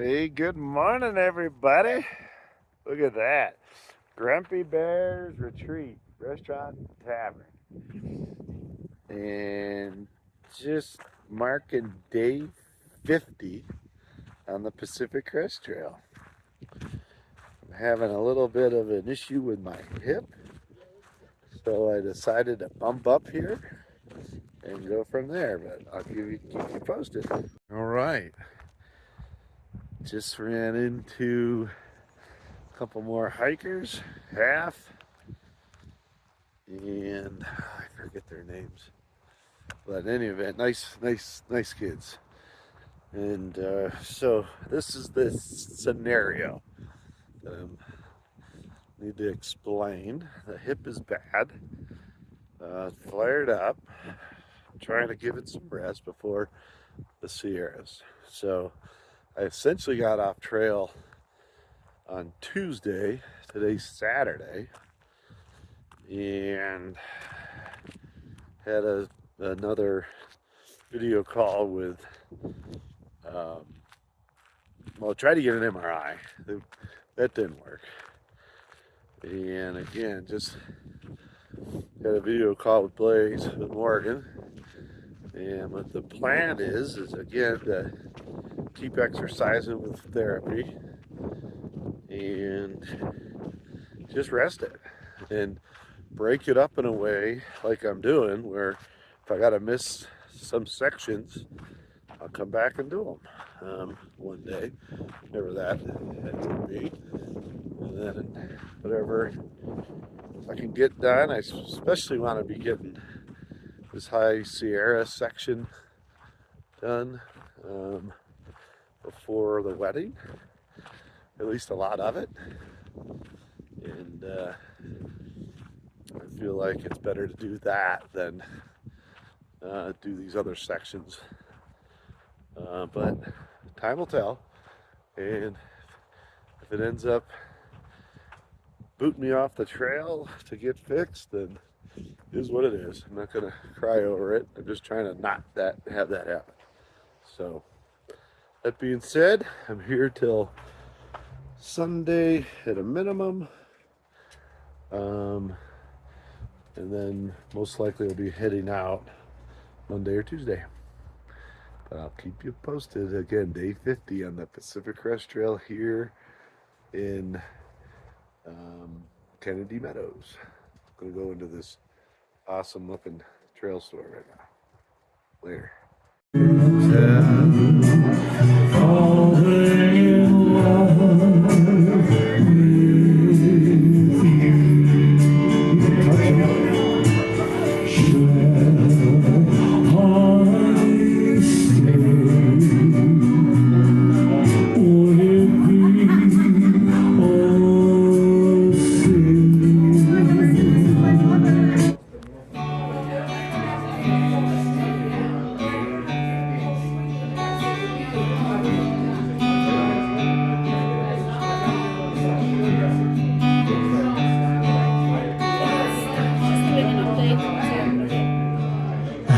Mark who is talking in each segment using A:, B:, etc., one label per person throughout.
A: Hey, good morning, everybody. Look at that. Grumpy Bears Retreat Restaurant and Tavern. And just marking day 50 on the Pacific Crest Trail. I'm having a little bit of an issue with my hip, so I decided to bump up here and go from there, but I'll keep you posted. All right. Just ran into a couple more hikers, half, and I forget their names. But in any event, nice kids. And so this is the scenario that I need to explain. The hip is bad, flared up. I'm trying to give it some rest before the Sierras. So I essentially got off trail on Tuesday. Today's Saturday, and had another video call with well, tried to get an MRI. That didn't work. And again, just had a video call with Blaze with Morgan. And what the plan is again to keep exercising with therapy and just rest it and break it up in a way like I'm doing, where if I gotta miss some sections, I'll come back and do them one day, whenever that to be. And then whatever I can get done, I especially want to be getting this High Sierra section done before the wedding, at least a lot of it. And I feel like it's better to do that than do these other sections. But time will tell, and if it ends up booting me off the trail to get fixed, then it is what it is. I'm not gonna cry over it. I'm just trying to not have that happen. So that being said, I'm here till Sunday at a minimum, and then most likely I'll be heading out Monday or Tuesday. But I'll keep you posted. Again, day 50 on the Pacific Crest Trail here in Kennedy Meadows. I'm gonna go into this awesome looking trail store right now. Later.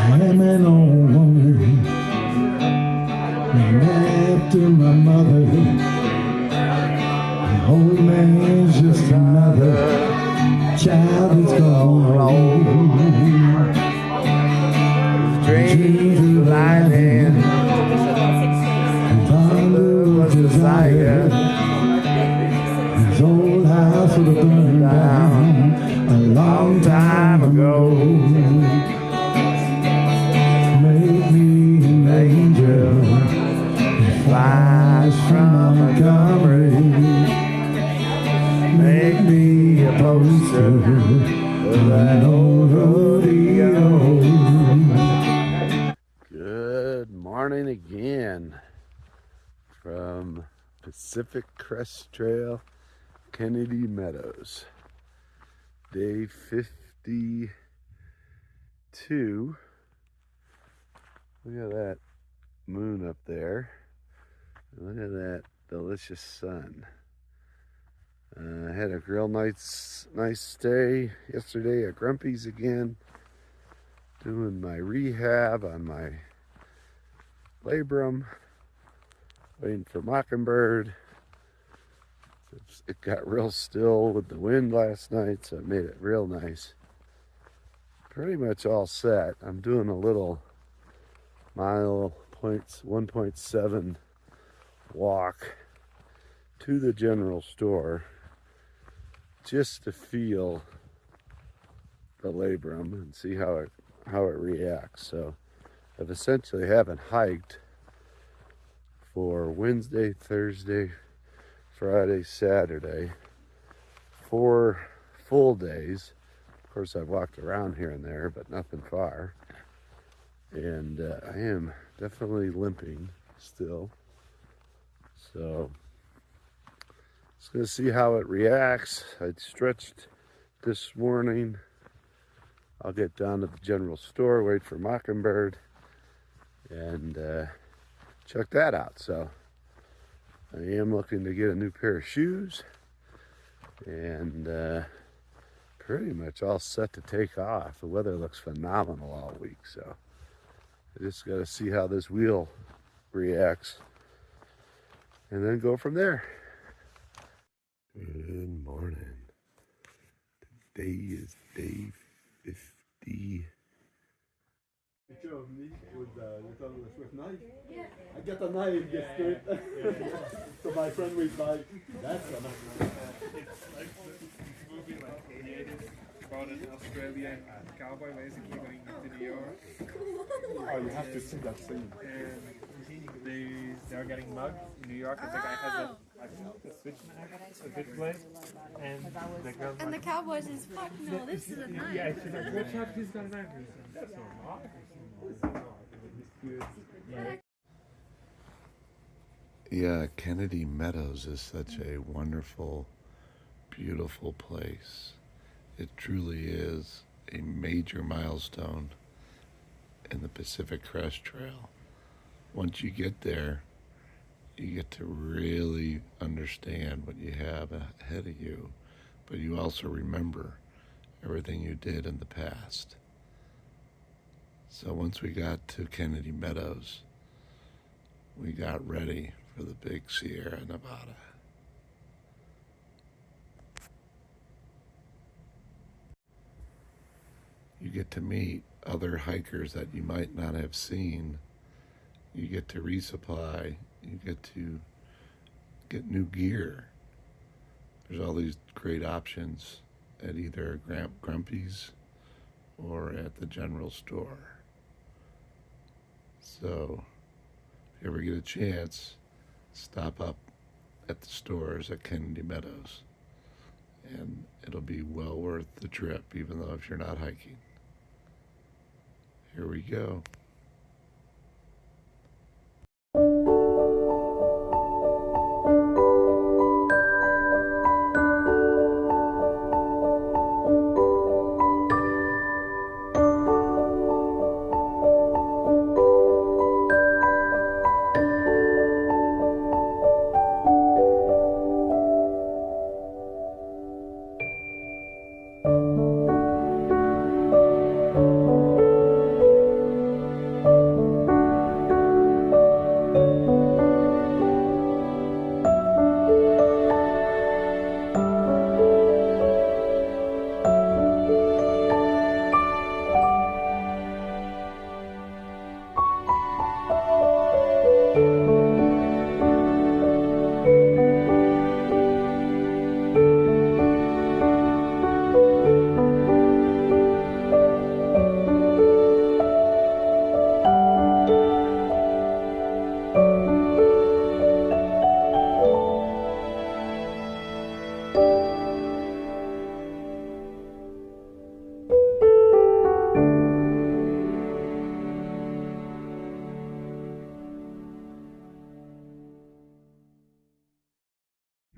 B: I'm an old woman after my mother. The old man's just another child that's gone home. Dreams of lightning and thunder was desire. His old house would have burned down a long time ago. Flies from Montgomery, make me a poster of that old rodeo.
A: Good morning again from Pacific Crest Trail, Kennedy Meadows. Day 52. Look at that moon up there. Look at that delicious sun. I had a real nice stay yesterday at Grumpy's again, doing my rehab on my labrum. Waiting for Mockingbird. It got real still with the wind last night, so it made it real nice. Pretty much all set. I'm doing a little mile 1.7 walk to the general store just to feel the labrum and see how it reacts. So I've essentially haven't hiked for Wednesday, Thursday, Friday, Saturday, 4 full days. Of course, I've walked around here and there, but nothing far. And I am definitely limping still. So just gonna see how it reacts. I stretched this morning. I'll get down to the general store, wait for Mockingbird, and check that out. So I am looking to get a new pair of shoes, and pretty much all set to take off. The weather looks phenomenal all week, so I just got to see how this wheel reacts and then go from there. Good morning. Today is day 50.
C: Picture of me with the little Swift knife. Yeah. I got a knife just to it. So my friend was like, that's a knife.
D: It's like the movie like Aviators, about in Australia, cowboy basically going to New York.
C: Oh, you have to see that scene.
D: And they're getting mugged in New York, and the guy has a switchblade, and the girl's
E: And the Cowboys is, fuck no, this is a knife.
D: yeah, she's like, watch out, he's got a knife. And he's like, that's not a knife. Yeah.
F: Yeah, Kennedy Meadows is such a wonderful, beautiful place. It truly is a major milestone in the Pacific Crest Trail. Once you get there, you get to really understand what you have ahead of you, but you also remember everything you did in the past. So once we got to Kennedy Meadows, we got ready for the big Sierra Nevada. You get to meet other hikers that you might not have seen. You get to resupply. You get to get new gear. There's all these great options at either Grumpy's or at the general store. So if you ever get a chance, stop up at the stores at Kennedy Meadows, and it'll be well worth the trip, even though if you're not hiking. Here we go.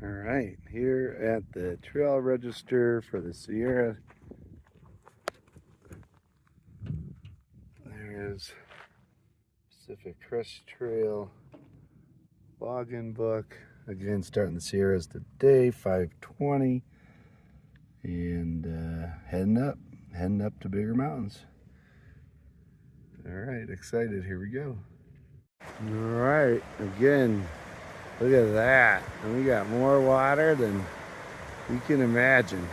A: All right, here at the trail register for the Sierra. There's Pacific Crest Trail login book. Again, starting the Sierras today, 5:20, and heading up to bigger mountains. All right, excited. Here we go. All right, again, Look at that. And we got more water than you can imagine.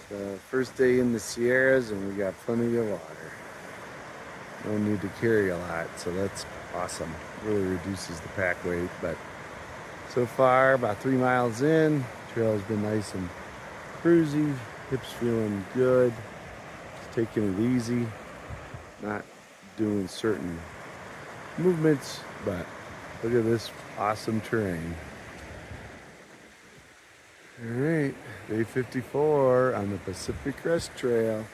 A: So first day in the Sierras and we got plenty of water. No need to carry a lot, so that's awesome. Really reduces the pack weight, but so far about 3 miles in, trail's been nice and cruisy, hips feeling good, just taking it easy, not doing certain movements, but look at this awesome terrain. All right, day 54 on the Pacific Crest Trail.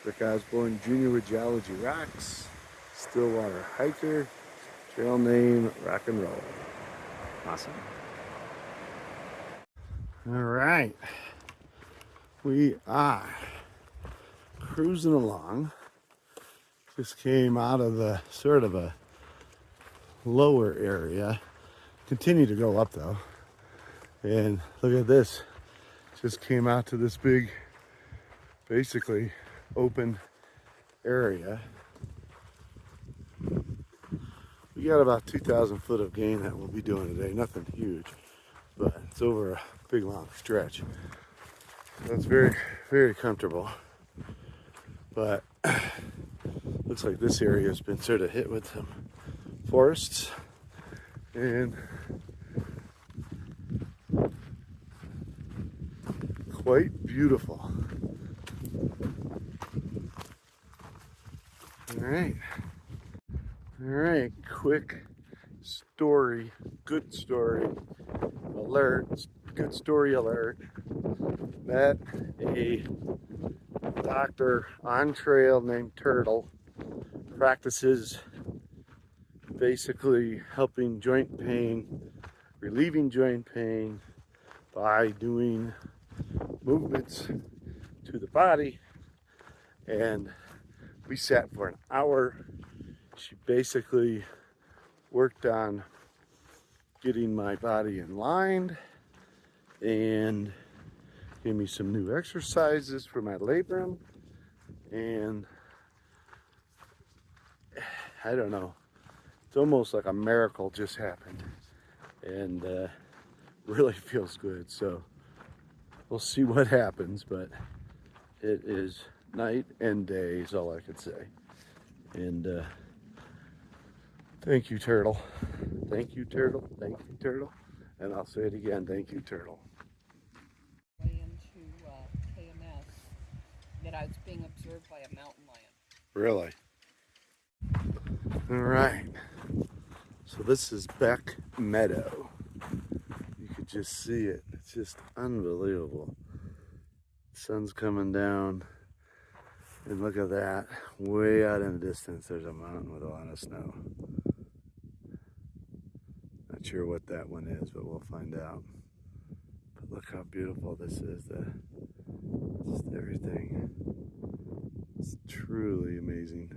A: Rick Osborne Jr. with Geology Rocks, Stillwater hiker, trail name Rock and Roll. Awesome. All right, we are cruising along. Just came out of the sort of a lower area. Continue to go up though. And look at this. Just came out to this big, basically open area. We got about 2,000 foot of gain that we'll be doing today. Nothing huge, but it's over a big long stretch. So it's very, very comfortable. But looks like this area has been sort of hit with some forests and quite beautiful. All right, quick story, good story, alert, good story alert. Met a doctor on trail named Turtle, practices basically helping joint pain, relieving joint pain by doing movements to the body. And we sat for an hour. She basically worked on getting my body in line and gave me some new exercises for my labrum. And I don't know, it's almost like a miracle just happened, and really feels good. So we'll see what happens, but it is night and day is all I could say. And thank you, Turtle. Thank you, Turtle. Thank you, Turtle. And I'll say it again, thank you, Turtle.
G: Way into KMS that I was being observed by a mountain lion.
A: Really? All right. So this is Beck Meadow. You could just see it. It's just unbelievable. Sun's coming down. And look at that. Way out in the distance, there's a mountain with a lot of snow. Not sure what that one is, but we'll find out. But look how beautiful this is. Just everything. It's truly amazing.